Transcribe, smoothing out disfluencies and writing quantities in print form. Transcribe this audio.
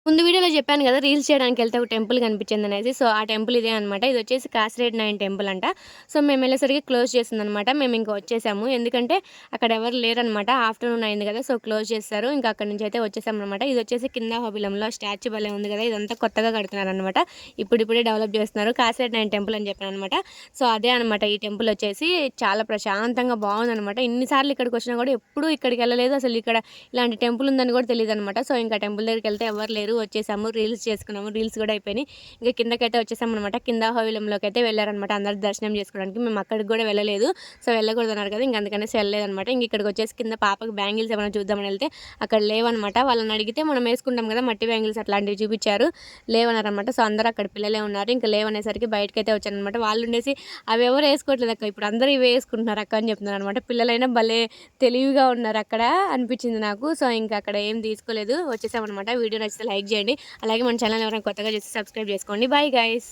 ముందు వీడియోలో చెప్పాను కదా! రీల్స్ చేయడానికెళ్తే ఒక టెంపుల్ కనిపించిందనేసి. సో, ఆ టెంపుల్ ఇదే అనమాట. ఇదొచ్చేసి కాసిరెడ్డి నాయన్ టెంపుల్ అంట. సో, మేమెళ్ళేసరికి క్లోజ్ చేసిందనమాట. మేమింక వచ్చేసాము. ఎందుకంటే అక్కడ ఎవరు లేరనమాట. ఆఫ్టర్‌నూన్ అయింది కదా! సో, క్లోజ్ చేసేసారు. ఇంక అక్కడి నుంచయితే వచ్చేసామనమాట. ఇదొచ్చేసి కింద హోబిలంలో స్టాచ్యూ భలే ఉంది కదా! ఇదంతా కొత్తగా కడుతున్నారనమాట. ఇప్పుడిప్పుడే డెవలప్ చేస్తున్నారు. కాసిరెడ్డి నాయన్ టెంపుల్ అని చెప్పాననమాట. సో, అదే అనమాట ఈ టెంపుల్ వచ్చేసి చాలా ప్రశాంతంగా బావుందనమాట. ఇన్ని సార్లు ఇక్కడికొచ్చినా కూడా ఎప్పుడూ ఇక్కడికెళ్ళలేదు. అసలు ఇక్కడ ఇలాంటి టెంపుల్ ఉందని కూడా తెలీదనమాట. సో, ఇంకా టెంపుల్ దగ్గరికెళ్తే ఎవరు లేరు. వచ్చేసాము. రీల్స్ చేసుకున్నాము. రీల్స్ కూడా అయిపోయినాయి. ఇంక కిందకైతే వచ్చేసామనమాట. కింద హోవిలంలోకైతే వెళ్లారనమాట అందరూ దర్శనం చేసుకోవడానికి. మేము అక్కడికి కూడా వెళ్ళలేదు. సో, వెళ్ళకూడదన్నారు కదా! ఇంక అందుకనేసి వెళ్ళలేదనమాట. ఇంక ఇక్కడికొచ్చేసి కింద పాపకి బ్యాంగిల్స్ ఏమైనా చూద్దామని వెళ్తే అక్కడ లేవనమాట. వాళ్ళని అడిగితే మనం వేసుకుంటాం కదా! మట్టి బ్యాంగిల్స్ అట్లాంటివి చూపిచ్చారు. లేవన్నారనమాట. సో, అందరూ అక్కడ పిల్లలే ఉన్నారు. ఇంక లేవనేసరికి బయటకైతే వచ్చాననమాట. వాళ్ళుండేసి అవెవరు ఏసుకోవట్లేదక్క. ఇప్పుడు అందరూ ఇవే ఏసుకుంటున్నారక్క అని చెప్తున్నారనమాట. పిల్లలైనా భలే తెలివిగా ఉన్నారక్కడ అనిపించింది నాకు. సో, ఇంక అక్కడ ఏం తీసుకోలేదు. వచ్చేసామనమాట. వీడియో నచ్చితే లైక్ చేయండి. అలాగే మన ఛానల్ ఎవరైనా కొత్తగా చూస్తే సబ్స్క్రైబ్ చేసుకోండి. Bye guys.